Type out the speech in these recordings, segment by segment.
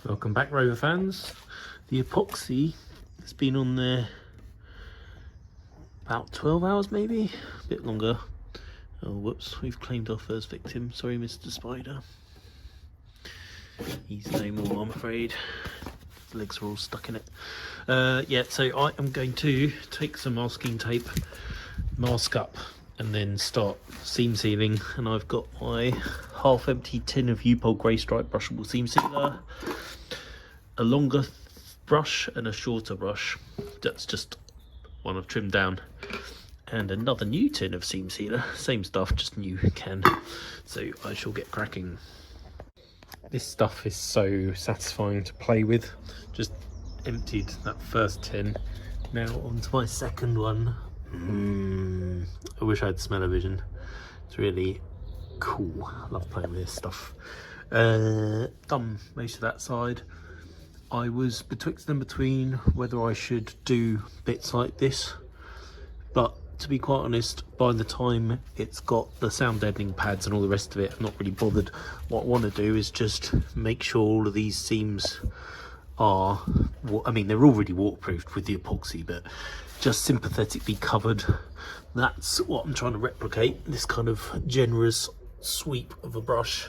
Welcome back, Rover fans. The epoxy has been on there about 12 hours maybe, a bit longer. Oh whoops, we've claimed our first victim. Sorry Mr. Spider. He's no more, I'm afraid. His legs are all stuck in it. Yeah, so I am going to take some masking tape, mask up, and then start seam sealing. And I've got my half empty tin of U-Pole grey stripe brushable seam sealer, a longer brush and a shorter brush. That's just one I've trimmed down, and another new tin of seam sealer, same stuff, just new can. So I shall get cracking. This stuff is so satisfying to play with. Just emptied that first tin, now onto my second one. I wish I had smell-o-vision. It's really cool. I love playing with this stuff. Done most of that side. I was betwixt and between whether I should do bits like this, but to be quite honest, by the time it's got the sound deadening pads and all the rest of it, I'm not really bothered. What I want to do is just make sure all of these seams are, I mean, they're already waterproofed with the epoxy, but just sympathetically covered. That's what I'm trying to replicate, this kind of generous sweep of a brush,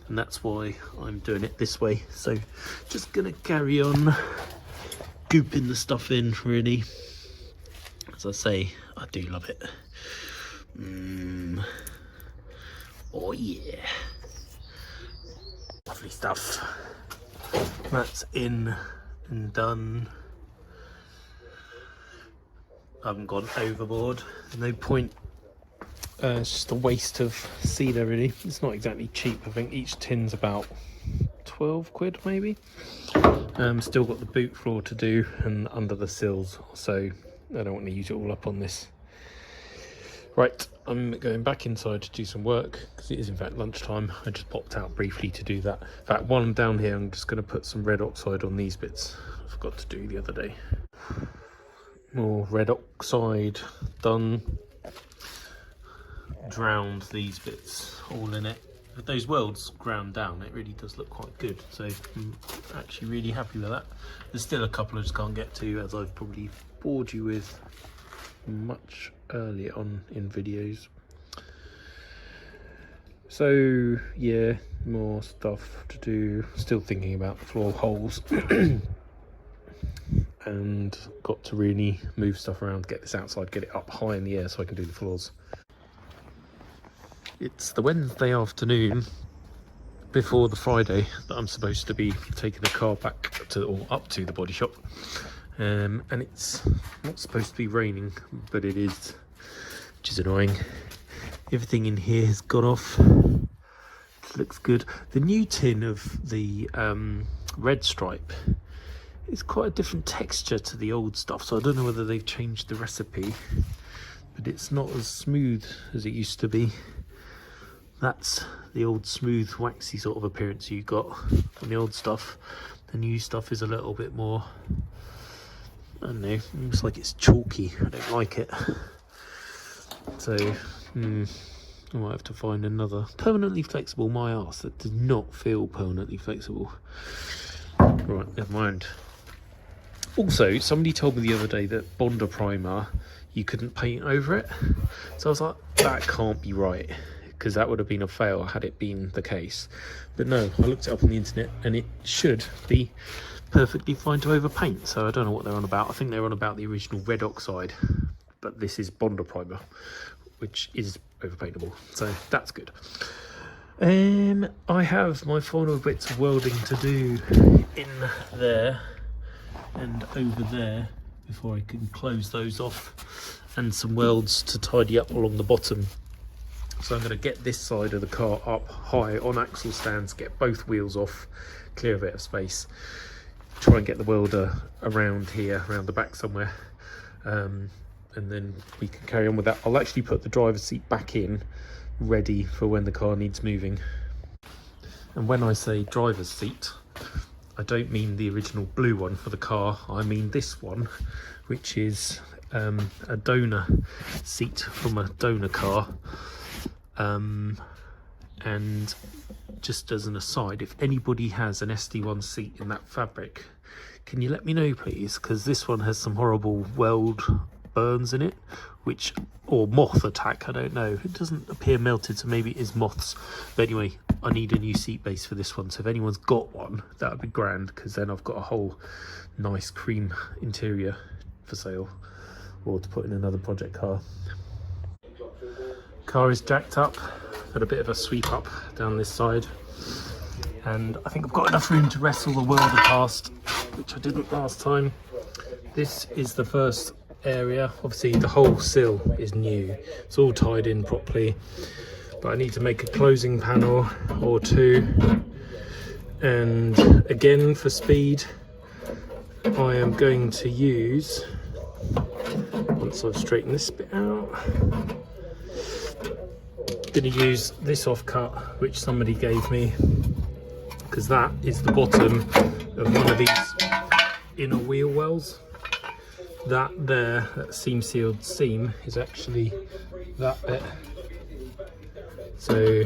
and that's why I'm doing it this way. So just gonna carry on gooping the stuff in, really. As I say, I do love it. Oh yeah, lovely stuff. That's in and done. I haven't gone overboard. There's no point. It's just a waste of sealer, really. It's not exactly cheap. I think each tin's about 12 quid maybe. Still got the boot floor to do and under the sills, so I don't want to use it all up on this. Right, I'm going back inside to do some work because it is in fact lunchtime. I just popped out briefly to do that. In fact, while I'm down here, I'm just going to put some red oxide on these bits. I forgot to do the other day. More red oxide done. Drowned these bits all in it. With those welds ground down, it really does look quite good. So I'm actually really happy with that. There's still a couple I just can't get to, as I've probably bored you with much earlier on in videos. So yeah, more stuff to do. Still thinking about the floor holes. And got to really move stuff around, get this outside, get it up high in the air so I can do the floors. It's the Wednesday afternoon before the Friday that I'm supposed to be taking the car back to, or up to, the body shop. And it's not supposed to be raining, but it is, which is annoying. Everything in here has got off. It looks good. The new tin of the red stripe is quite a different texture to the old stuff, so I don't know whether they've changed the recipe, but it's not as smooth as it used to be. That's the old smooth waxy sort of appearance you got from the old stuff. The new stuff is a little bit more, I don't know, looks like it's chalky. I don't like it. So I might have to find another permanently flexible my arse that does not feel permanently flexible. Right, never mind. Also, somebody told me the other day that Bonder primer, you couldn't paint over it. So I was like, that can't be right, because that would have been a fail had it been the case. But no, I looked it up on the internet and it should be perfectly fine to overpaint. So I don't know what they're on about. I think they're on about the original red oxide, but this is Bonder primer, which is overpaintable. So that's good. I have my final bits of welding to do in there and over there before I can close those off, and some welds to tidy up along the bottom. So I'm going to get this side of the car up high on axle stands, get both wheels off, clear a bit of space, try and get the welder around here, around the back somewhere, and then we can carry on with that. I'll actually put the driver's seat back in, ready for when the car needs moving. And when I say driver's seat, I don't mean the original blue one for the car, I mean this one, which is a donor seat from a donor car. And just as an aside, if anybody has an SD1 seat in that fabric, can you let me know please? Because this one has some horrible weld burns in it, which, or moth attack, I don't know. It doesn't appear melted, so maybe it is moths. But anyway, I need a new seat base for this one. So if anyone's got one, that would be grand, because then I've got a whole nice cream interior for sale, or to put in another project car. Car is jacked up. Got a bit of a sweep up down this side, and I think I've got enough room to wrestle the welder past, which I didn't last time. This is the first area. Obviously the whole sill is new, it's all tied in properly, but I need to make a closing panel or two. And again, for speed, I am going to use, once I've straightened this bit out, going to use this offcut which somebody gave me, because that is the bottom of one of these inner wheel wells. That there, that seam sealed seam, is actually that bit. So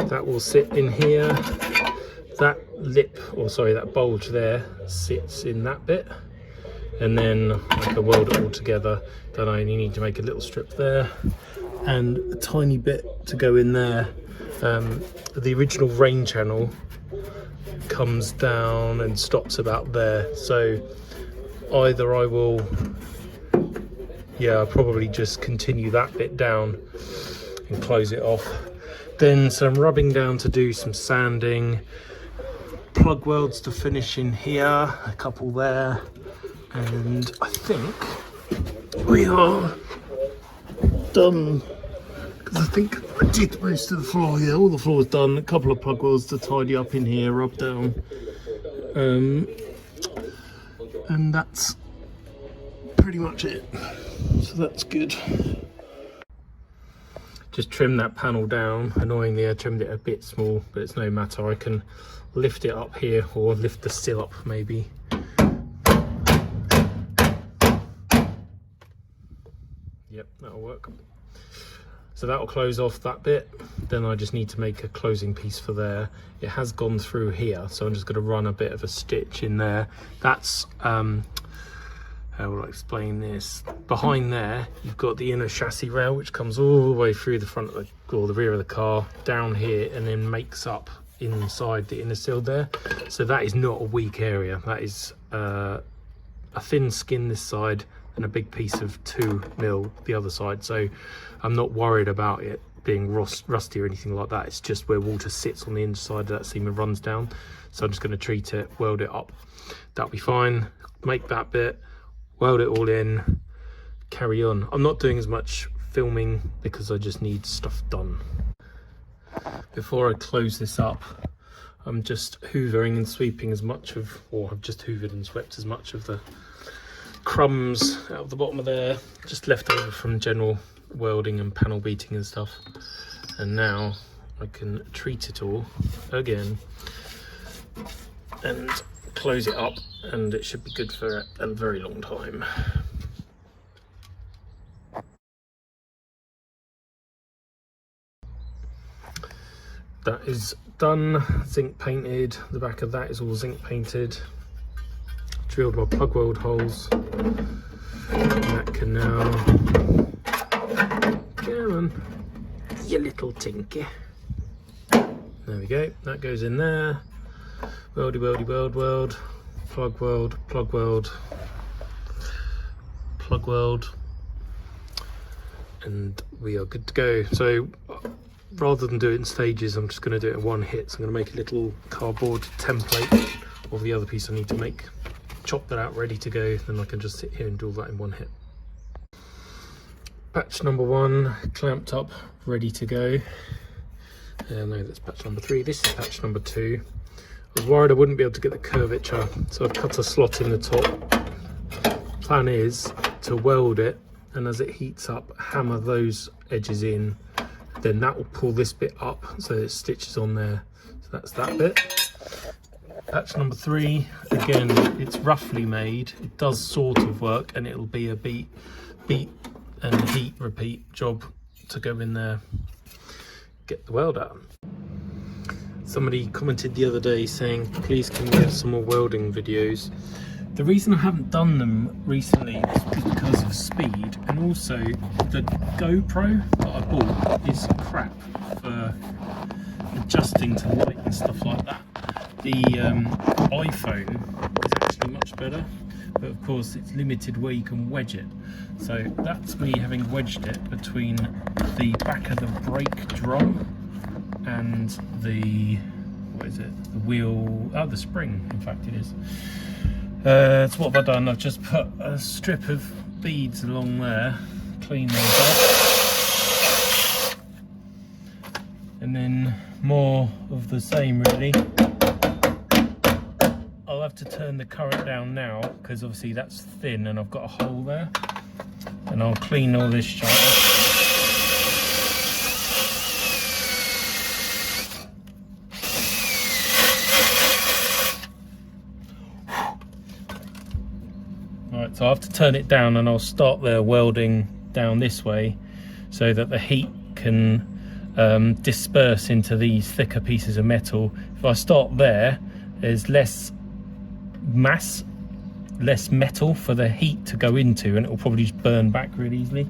that will sit in here. That lip, or sorry, that bulge there sits in that bit, and then I can weld it all together. Then I only need to make a little strip there and a tiny bit to go in there. The original rain channel comes down and stops about there, so either I will, I'll probably just continue that bit down and close it off. Then some rubbing down to do some sanding, plug welds to finish in here, a couple there, and I think we are done, because I think I did most of the floor here. All the floor's done. A couple of plug welds to tidy up in here, rub down, and that's pretty much it. So that's good. Just trim that panel down. Annoyingly I trimmed it a bit small, but it's no matter. I can lift it up here, or lift the sill up maybe. Yep, that'll work. So that'll close off that bit. Then I just need to make a closing piece for there. It has gone through here, so I'm just going to run a bit of a stitch in there. That's how will I explain this? Behind there, you've got the inner chassis rail, which comes all the way through the front of the, or the rear of the car, down here, and then makes up inside the inner sill there. So that is not a weak area. That is a thin skin this side and a big piece of 2mm the other side. So I'm not worried about it being rusty or anything like that. It's just where water sits on the inside of that seam and runs down. So I'm just going to treat it, weld it up. That'll be fine. Make that bit, weld it all in, carry on. I'm not doing as much filming because I just need stuff done. Before I close this up, I'm just hoovering and sweeping as much of, or I've just hoovered and swept as much of the crumbs out of the bottom of there, just left over from general welding and panel beating and stuff. And now I can treat it all again and close it up, and it should be good for a very long time. That is done, zinc painted. The back of that is all zinc painted. Drilled my plug weld holes, and that can now go on, you little tinky. There we go, that goes in there. Weldy, weldy, weld, weld, plug weld, plug weld, plug weld, and we are good to go. So rather than do it in stages, I'm just going to do it in one hit. So I'm going to make a little cardboard template of the other piece I need to make, chop that out ready to go, then I can just sit here and do all that in one hit. Patch number 1 clamped up, ready to go. No, that's patch number 3. This is patch number 2. I was worried I wouldn't be able to get the curvature, so I've cut a slot in the top. Plan is to weld it, and as it heats up, hammer those edges in. Then that will pull this bit up so it stitches on there. So that's that bit. Patch number 3, again, it's roughly made. It does sort of work, and it'll be a beat and heat repeat job to go in there, get the weld out. Somebody commented the other day saying, please can we have some more welding videos. The reason I haven't done them recently is because of speed, and also the GoPro that I bought is crap for adjusting to light and stuff like that. The iPhone is actually much better, but of course it's limited where you can wedge it. So that's me having wedged it between the back of the brake drum and the, what is it, the wheel, oh, the spring, in fact it is. So what have I done? I've just put a strip of beads along there, clean those up, and then more of the same really. I'll have to turn the current down now because obviously that's thin and I've got a hole there, and I'll clean all this shite up. Right, so I have to turn it down and I'll start there welding down this way so that the heat can disperse into these thicker pieces of metal. If I start there, there's less mass, less metal for the heat to go into, and it will probably just burn back really easily.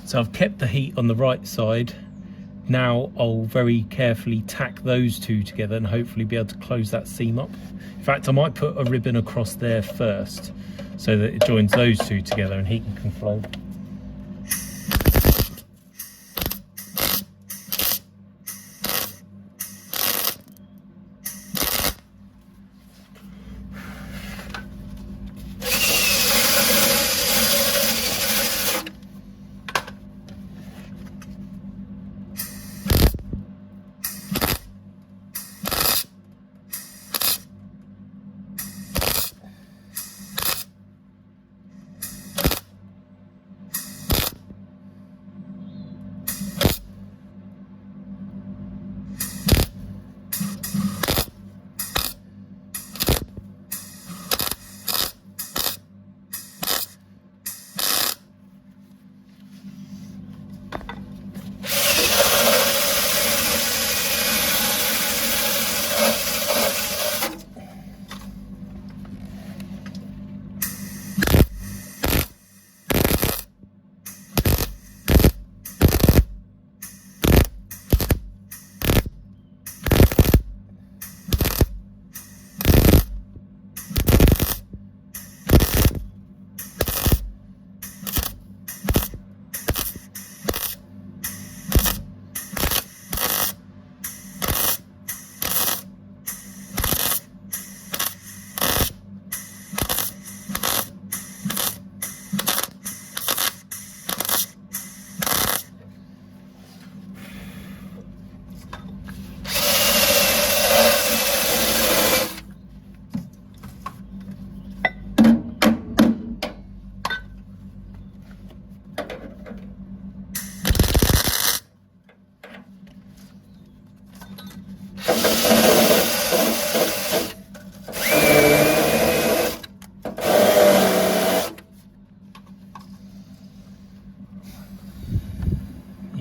So I've kept the heat on the right side. Now I'll very carefully tack those two together and hopefully be able to close that seam up. In fact, I might put a ribbon across there first so that it joins those two together and heat can flow.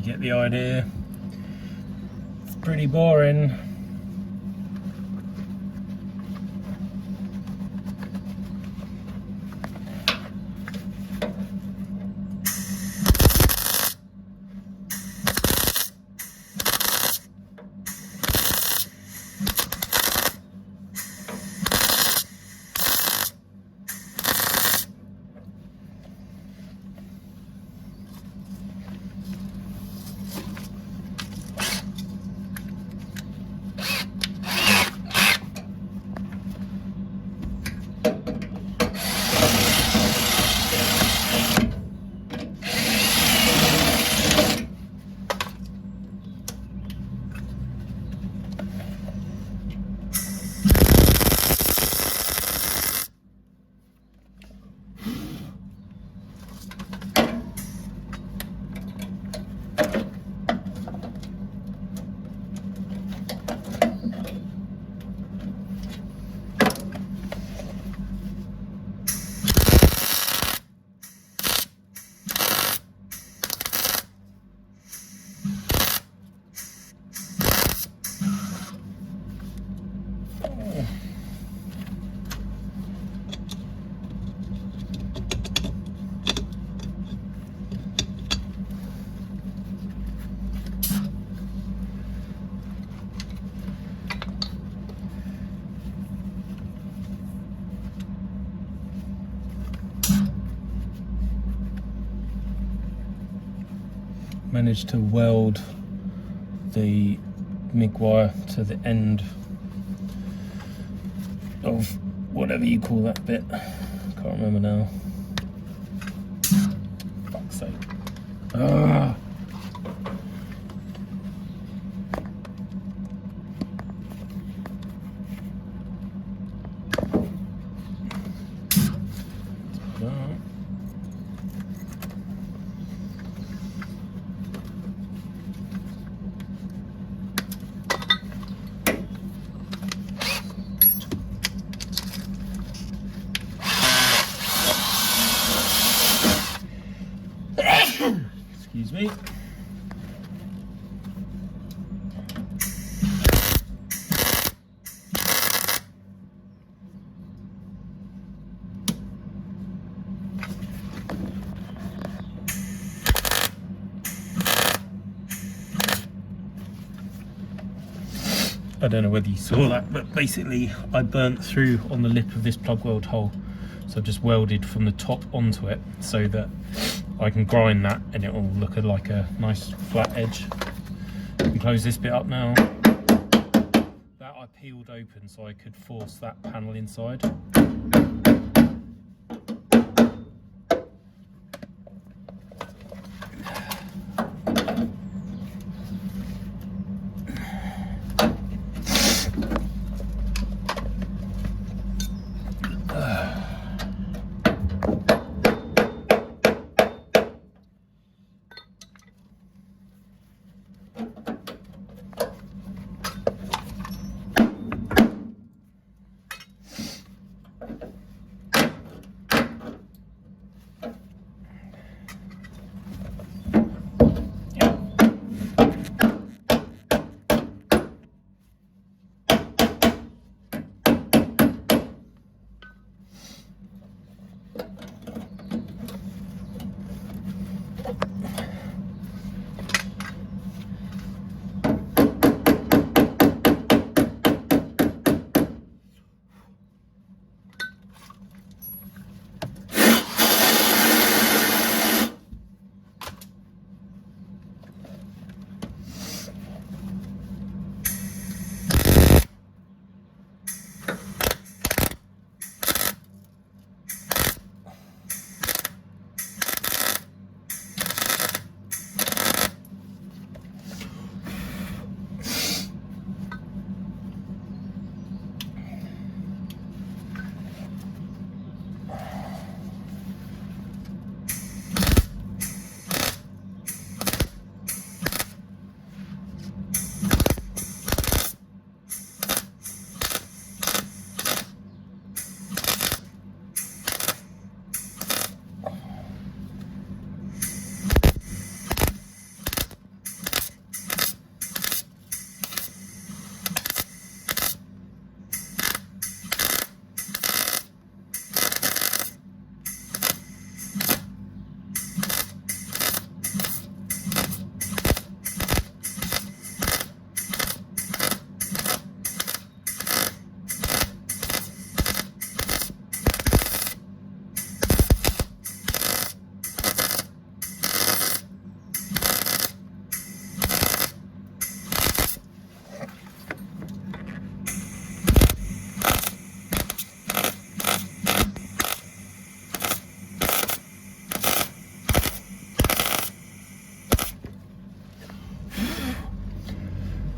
Get the idea. It's pretty boring. managed to weld the MIG wire to the end of whatever you call that bit. Can't remember now. Fuck's sake. Ah. Excuse me. I don't know whether you saw that, but basically I burnt through on the lip of this plug weld hole. So I've just welded from the top onto it so that I can grind that and it will look like a nice flat edge. I can close this bit up now. That I peeled open so I could force that panel inside.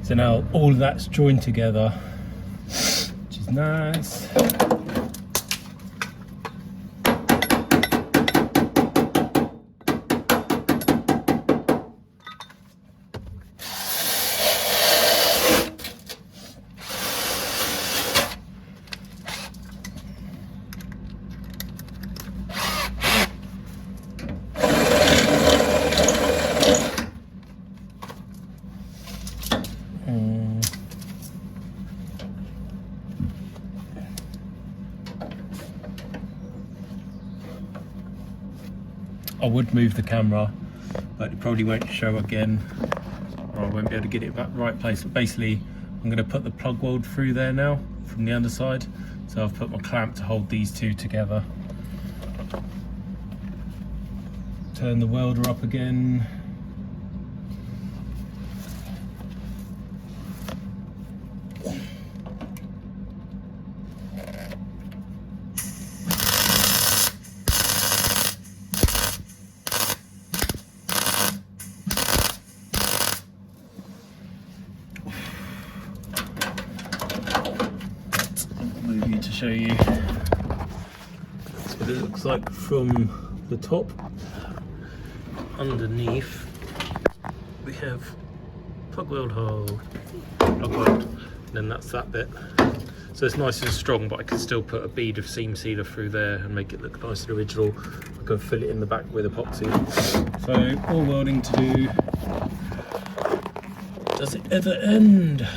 So now all of that's joined together, which is nice. I would move the camera, but it probably won't show again, or I won't be able to get it back right place. But basically, I'm going to put the plug weld through there now from the underside. So I've put my clamp to hold these two together. Turn the welder up again. show you. That's what it looks like from the top. Underneath we have plug weld hole, plug weld, then that's that bit. So it's nice and strong, but I can still put a bead of seam sealer through there and make it look nice and original. I can fill it in the back with epoxy. So more welding to do. Does it ever end?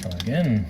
Try again.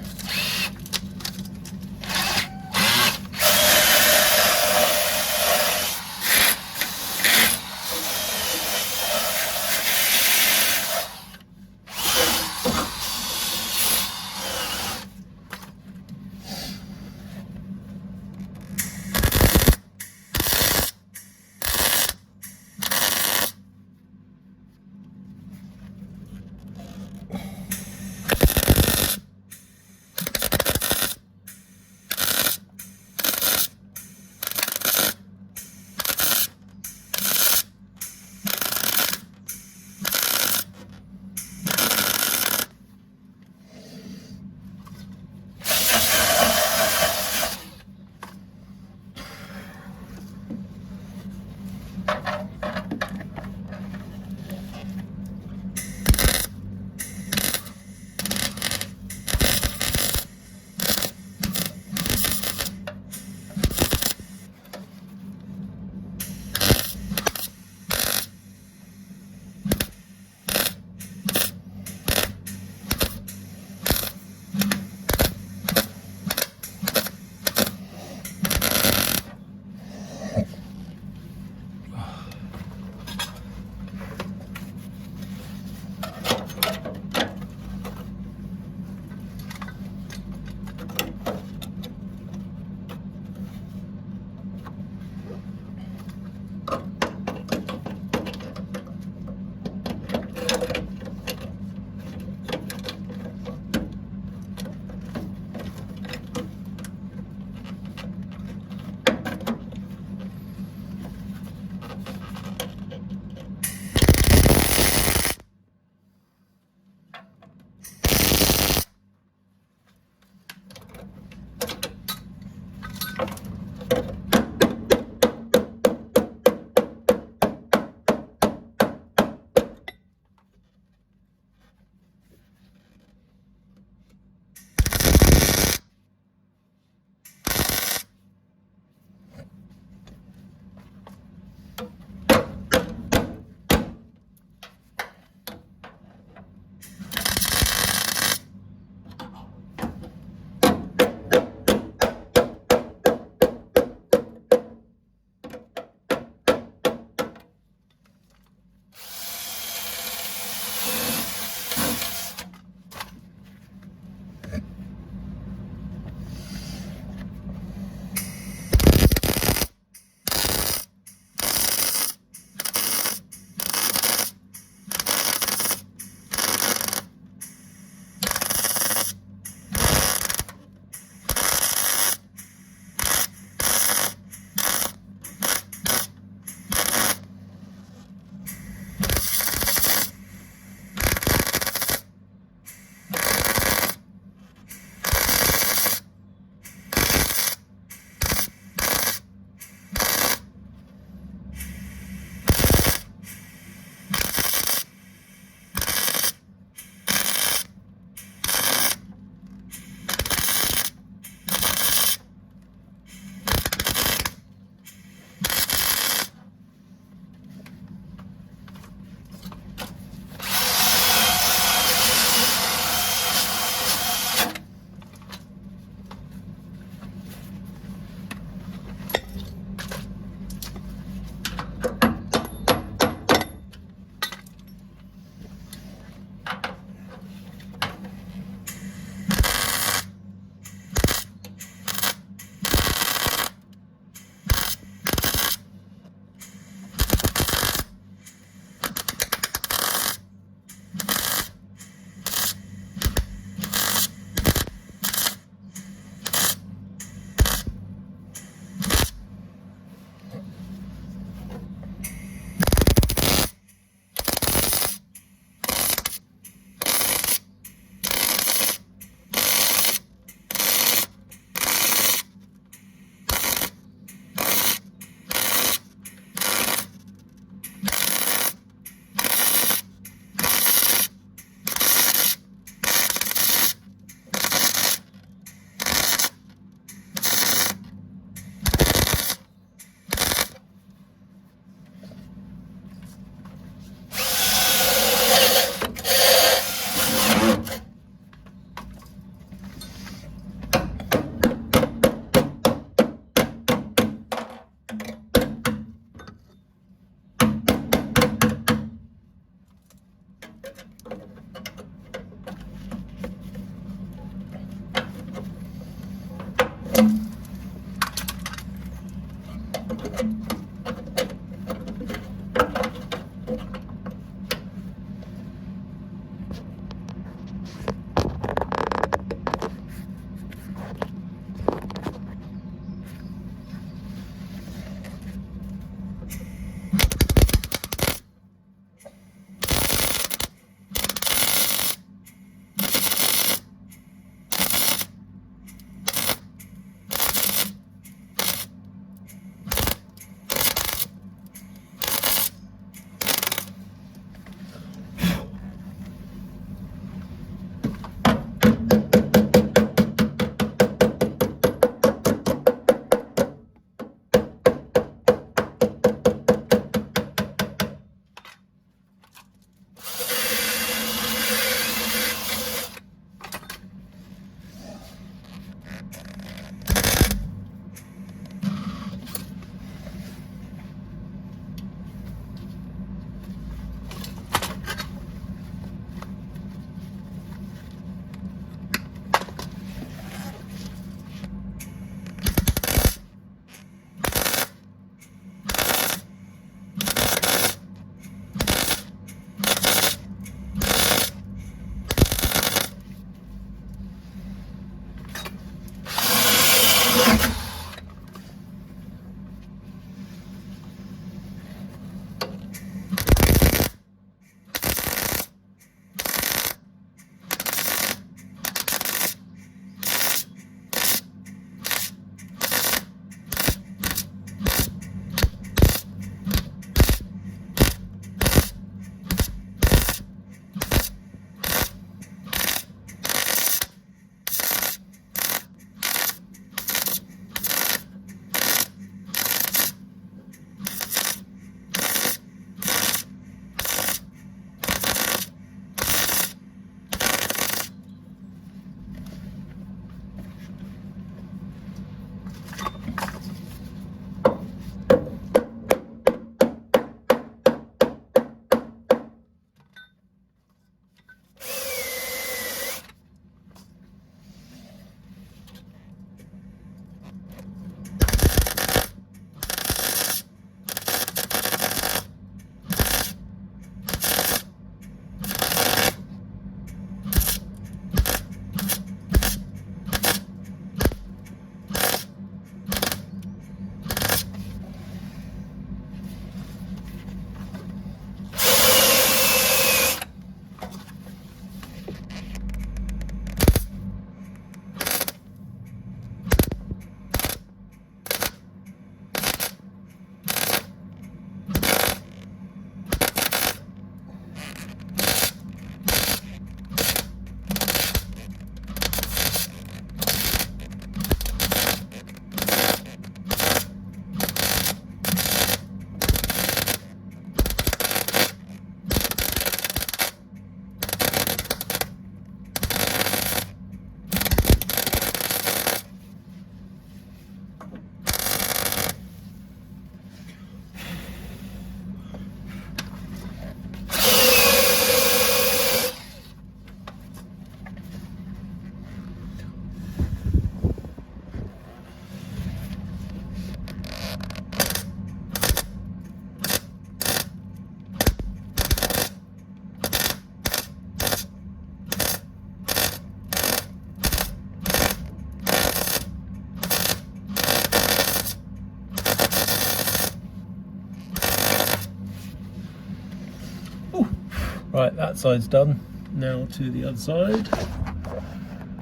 Right, that side's done. Now to the other side.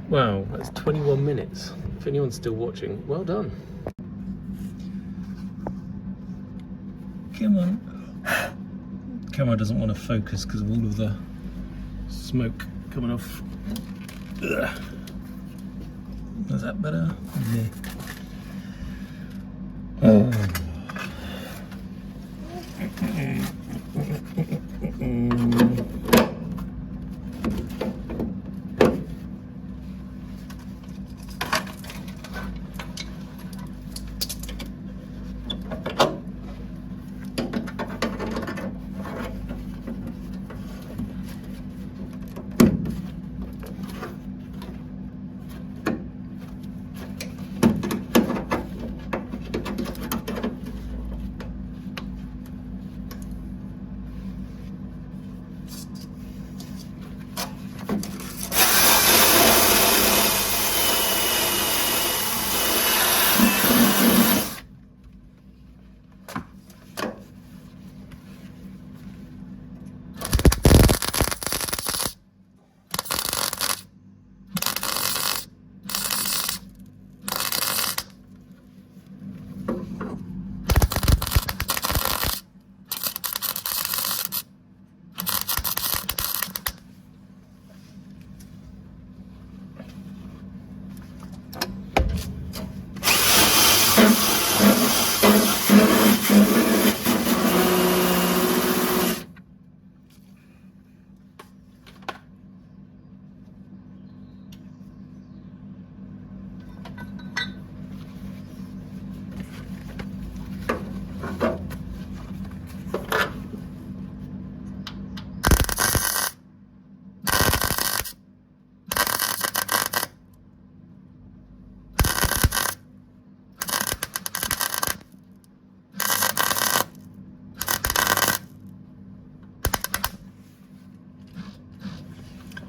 Wow, that's 21 minutes. If anyone's still watching, well done. Come on. Camera doesn't want to focus because of all of the smoke coming off. Ugh. Is that better? Yeah.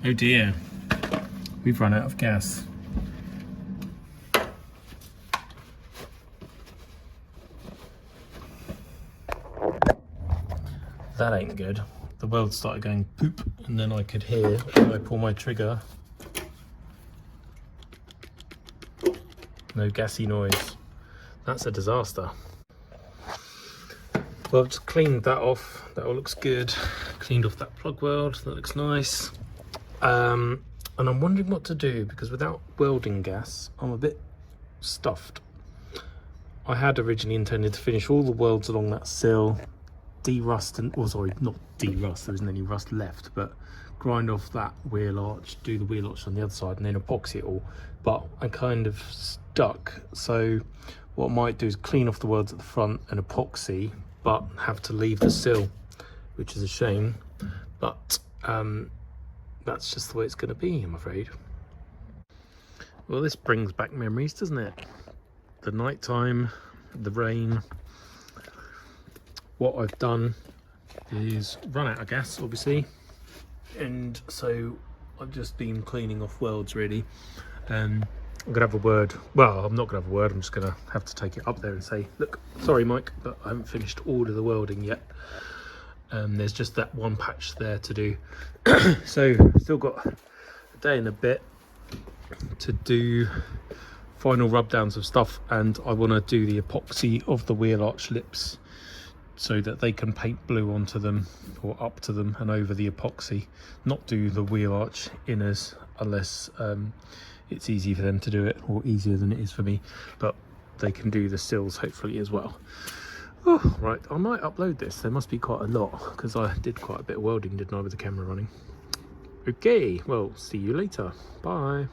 Oh dear, we've run out of gas. That ain't good. The weld started going poop, and then I could hear when I pull my trigger, no gassy noise. That's a disaster. Well, I've just cleaned that off. That all looks good. Cleaned off that plug weld. That looks nice. And I'm wondering what to do, because without welding gas, I'm a bit stuffed. I had originally intended to finish all the welds along that sill, de-rust, and, well, sorry, not de-rust, there isn't any rust left, but grind off that wheel arch, do the wheel arch on the other side, and then epoxy it all. But I'm kind of stuck, so what I might do is clean off the welds at the front and epoxy, but have to leave the sill, which is a shame. But that's just the way it's going to be, I'm afraid. Well, this brings back memories, doesn't it? The night time, the rain. What I've done is run out of gas, obviously, and so I've just been cleaning off welds, really. I'm gonna have a word. Well, I'm not gonna have a word. I'm just gonna have to take it up there and say, look, sorry, Mike, but I haven't finished all of the welding yet. There's just that one patch there to do. So still got a day and a bit to do final rub downs of stuff, and I want to do the epoxy of the wheel arch lips so that they can paint blue onto them, or up to them and over the epoxy. Not do the wheel arch inners unless it's easy for them to do it, or easier than it is for me, but they can do the sills hopefully as well. Oh, right, I might upload this. There must be quite a lot, because I did quite a bit of welding, didn't I, with the camera running. Okay, well, see you later. Bye.